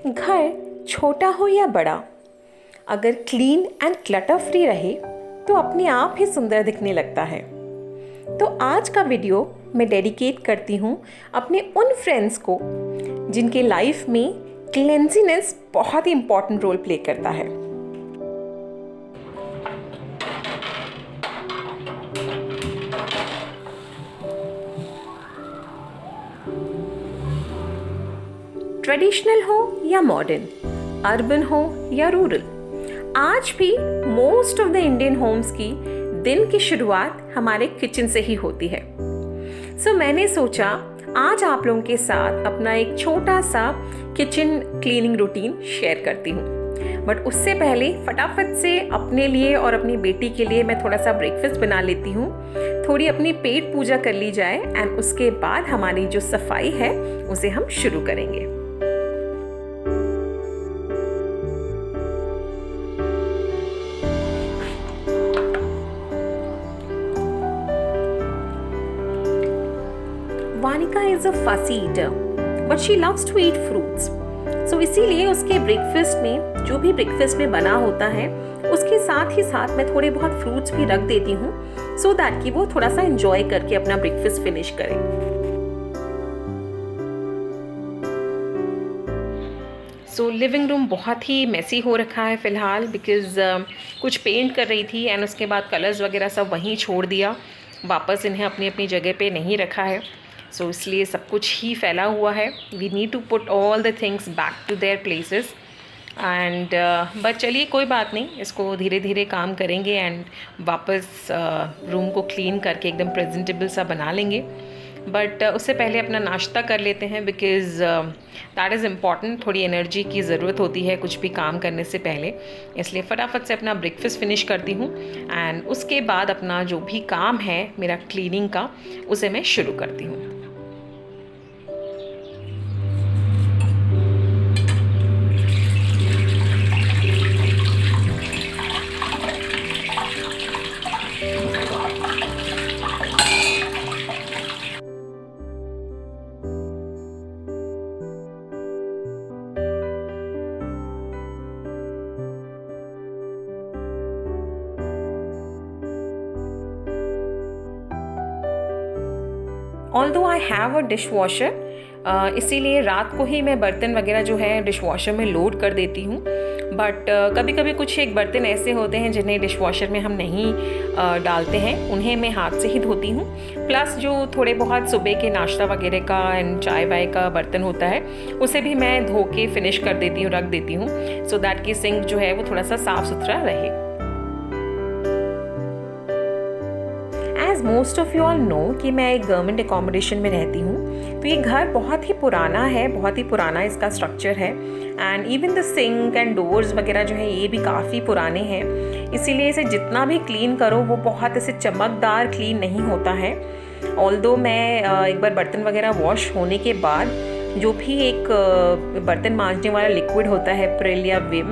घर छोटा हो या बड़ा, अगर क्लीन एंड क्लटर फ्री रहे तो अपने आप ही सुंदर दिखने लगता है। तो आज का वीडियो मैं डेडिकेट करती हूँ अपने उन फ्रेंड्स को जिनके लाइफ में क्लेंजीनेस बहुत ही इम्पॉर्टेंट रोल प्ले करता है। ट्रेडिशनल हो या मॉडर्न, अर्बन हो या रूरल, आज भी most of the Indian homes की दिन की शुरुआत हमारे किचन से ही होती है। सो मैंने सोचा आज आप लोगों के साथ अपना एक छोटा सा किचन क्लीनिंग रूटीन शेयर करती हूँ। बट उससे पहले फटाफट से अपने लिए और अपनी बेटी के लिए मैं थोड़ा सा ब्रेकफास्ट बना लेती हूँ, थोड़ी अपनी पेट पूजा कर ली जाए एंड उसके बाद हमारी जो सफाई है उसे हम शुरू करेंगे। Vanika is a fussy eater but she loves to eat fruits. So इसीलिए उसके ब्रेकफास्ट में जो भी ब्रेकफास्ट में बना होता है उसके साथ ही साथ मैं थोड़े बहुत फ्रूट्स भी रख देती हूँ सो दैट कि वो थोड़ा सा एंजॉय करके अपना ब्रेकफास्ट फिनिश करे। सो लिविंग रूम बहुत ही मेसी हो रखा है फ़िलहाल बिकॉज़ कुछ पेंट कर रही थी एंड उसके बाद कलर्स वगैरह सब वहीं छोड़ दिया, वापस इन्हें अपनी अपनी जगह पे नहीं रखा है। सो इसलिए सब कुछ ही फैला हुआ है। We need to put all the things back to their places and but चलिए कोई बात नहीं, इसको धीरे धीरे काम करेंगे एंड वापस रूम को क्लीन करके एकदम प्रेजेंटेबल सा बना लेंगे। बट उससे पहले अपना नाश्ता कर लेते हैं बिकॉज़ दैट इज़ इम्पॉर्टेंट। थोड़ी एनर्जी की ज़रूरत होती है कुछ भी काम करने से पहले, इसलिए फटाफट से अपना ब्रेकफास्ट फिनिश करती हूँ एंड उसके बाद अपना जो भी काम है मेरा क्लीनिंग का उसे मैं शुरू करती हूँ। Although I have a dish washer, इसीलिए रात को ही मैं बर्तन वगैरह जो है डिश वॉशर में लोड कर देती हूँ। बट कभी कभी कुछ एक बर्तन ऐसे होते हैं जिन्हें डिश वॉशर में हम नहीं डालते हैं, उन्हें मैं हाथ से ही धोती हूँ। प्लस जो थोड़े बहुत सुबह के नाश्ता वगैरह का एंड चाय वाय का बर्तन होता है उसे भी मैं धो के फिनिश कर देती हूँ, रख देती हूँ सो दैट कि सिंक जो है वो थोड़ा सा साफ़ सुथरा रहे। As most of you all know कि मैं एक गवर्नमेंट एकोमोडेशन में रहती हूँ, तो ये घर बहुत ही पुराना है, बहुत ही पुराना इसका स्ट्रक्चर है and even the sink and doors वगैरह जो है ये भी काफ़ी पुराने हैं। इसीलिए इसे जितना भी क्लीन करो वो बहुत ऐसे चमकदार क्लीन नहीं होता है। ऑल्दो मैं एक बार बर्तन वगैरह वॉश होने के बाद जो भी एक बर्तन मांजने वाला लिक्विड होता है प्रिल या विम,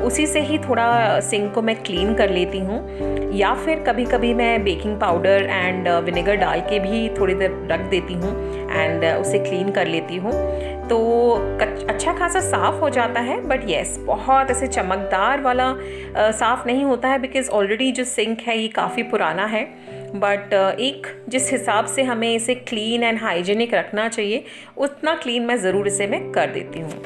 उसी से ही थोड़ा सिंक को मैं क्लीन कर लेती हूँ, या फिर कभी कभी मैं बेकिंग पाउडर एंड विनेगर डाल के भी थोड़ी देर रख देती हूँ एंड उसे क्लीन कर लेती हूँ। तो अच्छा खासा साफ़ हो जाता है। बट येस, बहुत ऐसे चमकदार वाला साफ़ नहीं होता है बिकॉज़ ऑलरेडी जो सिंक है ये काफ़ी पुराना है। बट एक जिस हिसाब से हमें इसे क्लीन एंड हाइजीनिक रखना चाहिए उतना क्लीन मैं ज़रूर इसे मैं कर देती हूँ।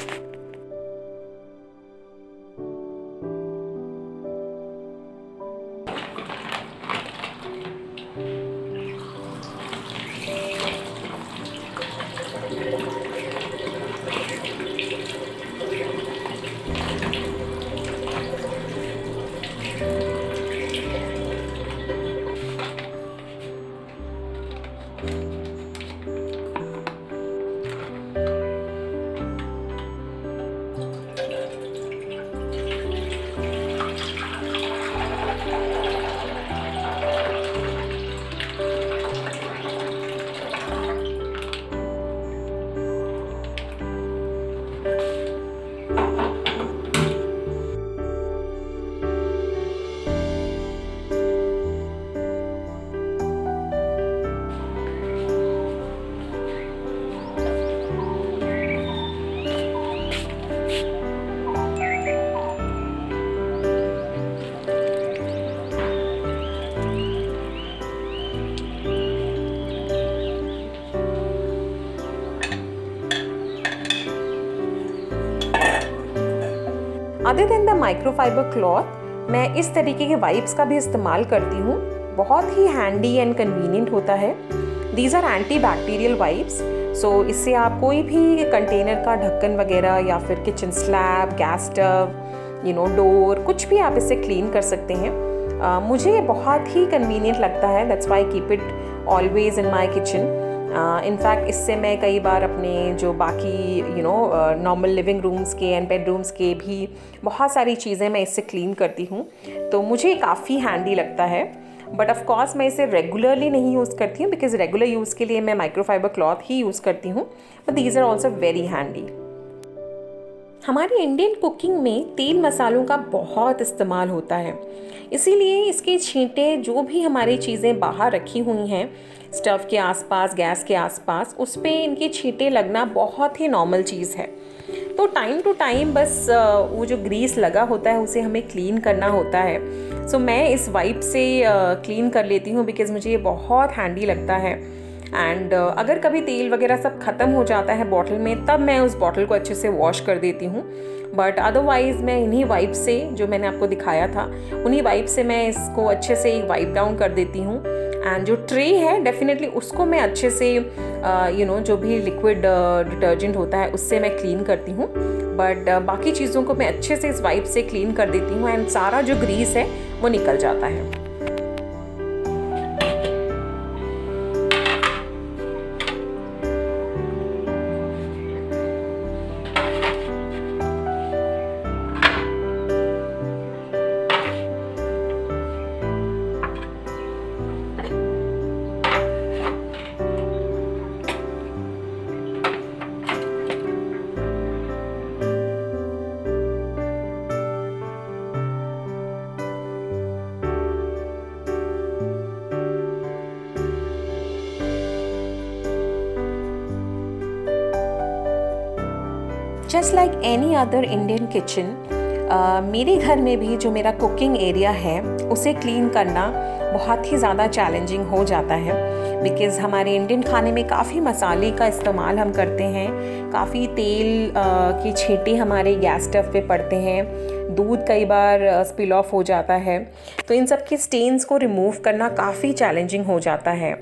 Other than the microfibre cloth मैं इस तरीके के वाइप्स का भी इस्तेमाल करती हूँ, बहुत ही हैंडी एंड कन्वीनियंट होता है। These are anti bacterial wipes, so इससे आप कोई भी कंटेनर का ढक्कन वगैरह या फिर kitchen slab, gas stove, door, कुछ भी आप इससे क्लीन कर सकते हैं। मुझे ये बहुत ही कन्वीनियंट लगता है, that's why keep it always in my kitchen. In fact इससे मैं कई बार अपने जो बाकी नॉर्मल लिविंग रूम्स के एंड बेडरूम्स के भी बहुत सारी चीज़ें मैं इससे क्लीन करती हूँ, तो मुझे काफ़ी हैंडी लगता है। बट ऑफ कोर्स मैं इसे रेगुलरली नहीं यूज़ करती हूँ, बिकॉज रेगुलर यूज़ के लिए मैं माइक्रोफाइबर क्लॉथ ही यूज़ करती हूँ, but these are also very handy. हमारी इंडियन कुकिंग में तेल मसालों का बहुत इस्तेमाल होता है, इसीलिए इसके छींटे जो भी हमारी चीज़ें बाहर रखी हुई हैं स्टव के आसपास, गैस के आसपास, उस पर इनके छींटे लगना बहुत ही नॉर्मल चीज़ है। तो टाइम टू टाइम बस वो जो ग्रीस लगा होता है उसे हमें क्लीन करना होता है। सो मैं इस वाइप से क्लीन कर लेती हूँ, बिकॉज़ मुझे ये बहुत हैंडी लगता है। एंड अगर कभी तेल वगैरह सब ख़त्म हो जाता है बॉटल में, तब मैं उस बॉटल को अच्छे से वॉश कर देती हूँ। बट अदरवाइज़ मैं इन्हीं वाइप से, जो मैंने आपको दिखाया था, उन्हीं वाइप से मैं इसको अच्छे से एक वाइप डाउन कर देती हूँ। एंड जो ट्रे है डेफिनेटली उसको मैं अच्छे से जो भी लिक्विड डिटर्जेंट होता है उससे मैं क्लीन करती हूँ। बट बाकी चीज़ों को मैं अच्छे से इस वाइप से क्लीन कर देती हूँ, एंड सारा जो ग्रीस है वो निकल जाता है। Just like any other Indian kitchen, मेरे घर में भी जो मेरा कुकिंग एरिया है उसे क्लीन करना बहुत ही ज़्यादा चैलेंजिंग हो जाता है, बिकॉज़ हमारे इंडियन खाने में काफ़ी मसाले का इस्तेमाल हम करते हैं, काफ़ी तेल के छींटे हमारे गैस स्टव पे पड़ते हैं, दूध कई बार स्पिल ऑफ हो जाता है, तो इन सब के स्टेन्स को रिमूव करना काफ़ी चैलेंजिंग हो जाता है।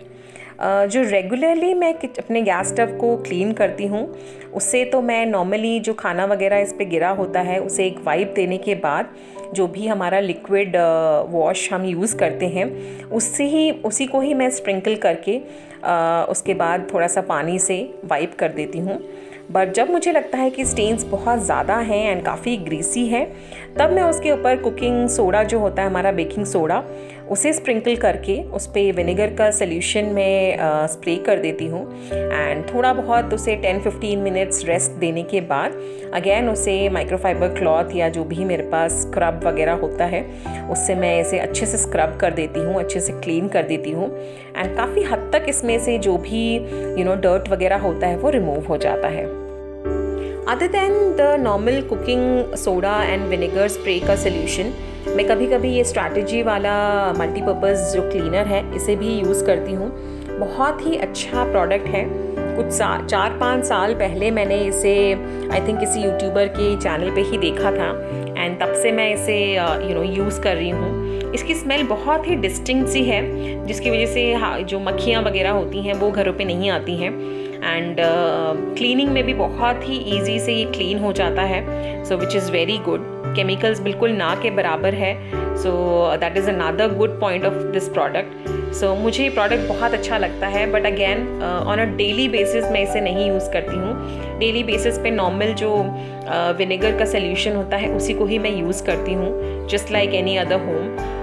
जो रेगुलरली मैं अपने गैस स्टव को क्लीन करती हूँ, उससे तो मैं नॉर्मली जो खाना वगैरह इस पे गिरा होता है उसे एक वाइप देने के बाद जो भी हमारा लिक्विड वॉश हम यूज़ करते हैं उसी को ही मैं स्प्रिंकल करके उसके बाद थोड़ा सा पानी से वाइप कर देती हूँ। बट जब मुझे लगता है कि स्टेन्स बहुत ज़्यादा हैं एंड काफ़ी ग्रीसी है, तब मैं उसके ऊपर कुकिंग सोडा जो होता है हमारा बेकिंग सोडा, उसे स्प्रिंकल करके उस पर विनेगर का सॉल्यूशन में स्प्रे कर देती हूँ, एंड थोड़ा बहुत उसे 10-15 मिनट्स रेस्ट देने के बाद अगेन उसे माइक्रोफाइबर क्लॉथ या जो भी मेरे पास स्क्रब वगैरह होता है उससे मैं इसे अच्छे से स्क्रब कर देती हूँ, अच्छे से क्लीन कर देती हूँ, एंड काफ़ी हद तक इसमें से जो भी डर्ट वगैरह होता है वो रिमूव हो जाता है। Other than the normal cooking soda and vinegar spray का सोल्यूशन, मैं कभी कभी ये स्ट्रैटेजी वाला मल्टीपर्पज़ जो क्लीनर है इसे भी यूज़ करती हूँ। बहुत ही अच्छा प्रोडक्ट है। कुछ 4-5 साल पहले मैंने इसे आई थिंक किसी यूट्यूबर के चैनल पे ही देखा था, एंड तब से मैं इसे यूज़ कर रही हूँ। इसकी स्मेल बहुत ही डिस्टिंक्ट सी है, जिसकी वजह से जो मक्खियाँ वगैरह होती हैं वो घरों पे नहीं आती हैं, एंड क्लीनिंग में भी बहुत ही ईजी से ये क्लीन हो जाता है, so which is very good. Chemicals बिल्कुल ना के बराबर है, so that is another good point of this product. So मुझे ये प्रोडक्ट बहुत अच्छा लगता है, but again on a daily basis मैं इसे नहीं यूज़ करती हूँ। डेली बेसिस पे नॉर्मल जो विनेगर का सॉल्यूशन होता है उसी को ही मैं यूज़ करती हूँ, just like any other home.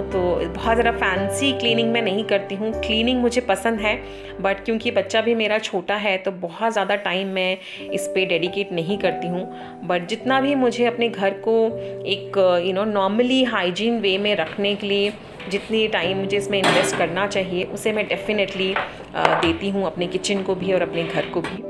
तो बहुत ज़्यादा फैंसी क्लीनिंग मैं नहीं करती हूँ। क्लीनिंग मुझे पसंद है, बट क्योंकि बच्चा भी मेरा छोटा है तो बहुत ज़्यादा टाइम मैं इस पे डेडिकेट नहीं करती हूँ। बट जितना भी मुझे अपने घर को एक नॉर्मली हाइजीन वे में रखने के लिए जितनी टाइम मुझे इसमें इन्वेस्ट करना चाहिए उसे मैं डेफिनेटली देती हूँ, अपने किचन को भी और अपने घर को भी।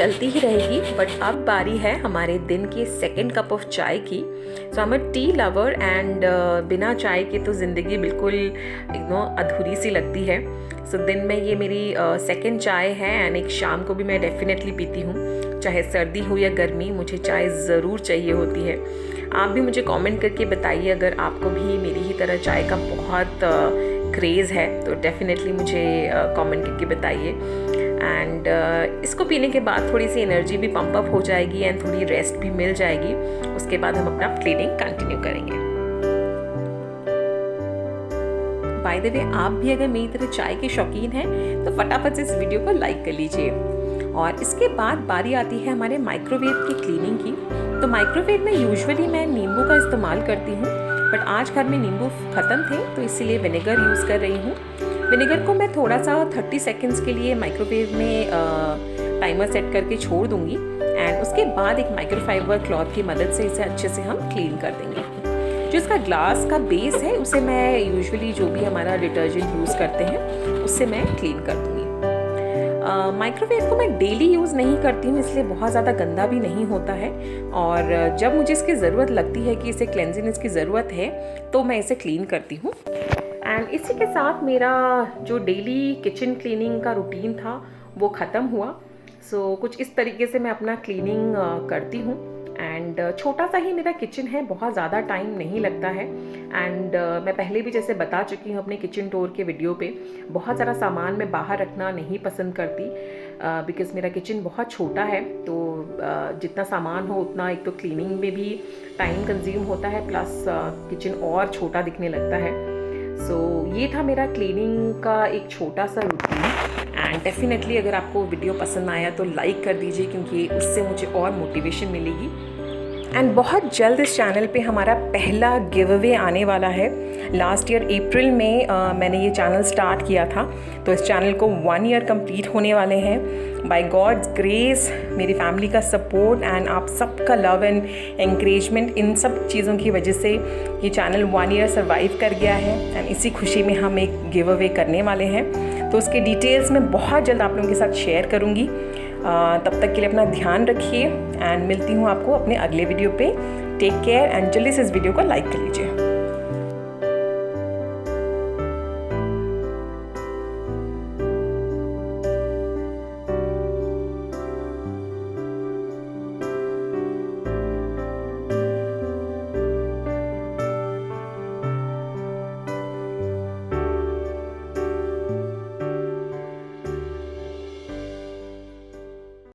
चलती ही रहेगी, बट अब बारी है हमारे दिन के सेकंड कप ऑफ चाय की। So I am a tea lover and बिना चाय के तो ज़िंदगी बिल्कुल अधूरी सी लगती है। सो दिन में ये मेरी सेकंड चाय है एंड एक शाम को भी मैं डेफिनेटली पीती हूँ, चाहे सर्दी हो या गर्मी, मुझे चाय ज़रूर चाहिए होती है। आप भी मुझे कमेंट करके बताइए अगर आपको भी मेरी ही तरह चाय का बहुत क्रेज़ है, तो डेफिनेटली मुझे कमेंट करके बताइए। एंड इसको पीने के बाद थोड़ी सी एनर्जी भी पंप अप हो जाएगी एंड थोड़ी रेस्ट भी मिल जाएगी। उसके बाद हम अपना क्लीनिंग कंटिन्यू करेंगे। बाय द वे, आप भी अगर मेरी तरह चाय के शौकीन हैं तो फटाफट से इस वीडियो को लाइक कर लीजिए। और इसके बाद बारी आती है हमारे माइक्रोवेव की क्लीनिंग की। तो माइक्रोवेव में यूजुअली मैं नींबू का इस्तेमाल करती हूँ, बट आज घर में नींबू ख़त्म थे तो इसीलिए विनेगर यूज़ कर रही हूँ। विनेगर को मैं थोड़ा सा 30 सेकेंड्स के लिए माइक्रोवेव में टाइमर सेट करके छोड़ दूँगी एंड उसके बाद एक माइक्रोफाइबर क्लॉथ की मदद से इसे अच्छे से हम क्लीन कर देंगे। जो इसका ग्लास का बेस है उसे मैं यूजुअली जो भी हमारा डिटर्जेंट यूज़ करते हैं उससे मैं क्लीन कर दूँगी। माइक्रोवेव को मैं डेली यूज़ नहीं करती हूँ, इसलिए बहुत ज़्यादा गंदा भी नहीं होता है। और जब मुझे इसकी ज़रूरत लगती है कि इसे क्लेंजिनेस की ज़रूरत है तो मैं इसे क्लीन करती हूँ। एंड इसी के साथ मेरा जो डेली किचन क्लीनिंग का रूटीन था वो ख़त्म हुआ। सो कुछ इस तरीके से मैं अपना क्लीनिंग करती हूँ। एंड छोटा सा ही मेरा किचन है, बहुत ज़्यादा टाइम नहीं लगता है। एंड मैं पहले भी जैसे बता चुकी हूँ अपने किचन टूर के वीडियो पे, बहुत सारा सामान मैं बाहर रखना नहीं पसंद करती बिकॉज़ मेरा किचन बहुत छोटा है। तो जितना सामान हो उतना एक तो क्लीनिंग में भी टाइम कंज्यूम होता है, प्लस किचन और छोटा दिखने लगता है। सो ये था मेरा क्लीनिंग का एक छोटा सा रूटीन। एंड डेफिनेटली अगर आपको वीडियो पसंद आया तो लाइक कर दीजिए, क्योंकि उससे मुझे और मोटिवेशन मिलेगी। एंड बहुत जल्द इस चैनल पे हमारा पहला गिव अवे आने वाला है। लास्ट ईयर अप्रैल में मैंने ये चैनल स्टार्ट किया था, तो इस चैनल को 1 ईयर कंप्लीट होने वाले हैं। बाय गॉड्स ग्रेस, मेरी फैमिली का सपोर्ट एंड आप सबका लव एंड एंकरेजमेंट, इन सब चीज़ों की वजह से ये चैनल 1 ईयर सर्वाइव कर गया है। एंड इसी खुशी में हम एक गिव अवे करने वाले हैं, तो उसके डिटेल्स मैं बहुत जल्द आप लोगों के साथ शेयर करूँगी। तब तक के लिए अपना ध्यान रखिए एंड मिलती हूँ आपको अपने अगले वीडियो पे। टेक केयर एंड जल्दी से इस वीडियो को लाइक कर लीजिए।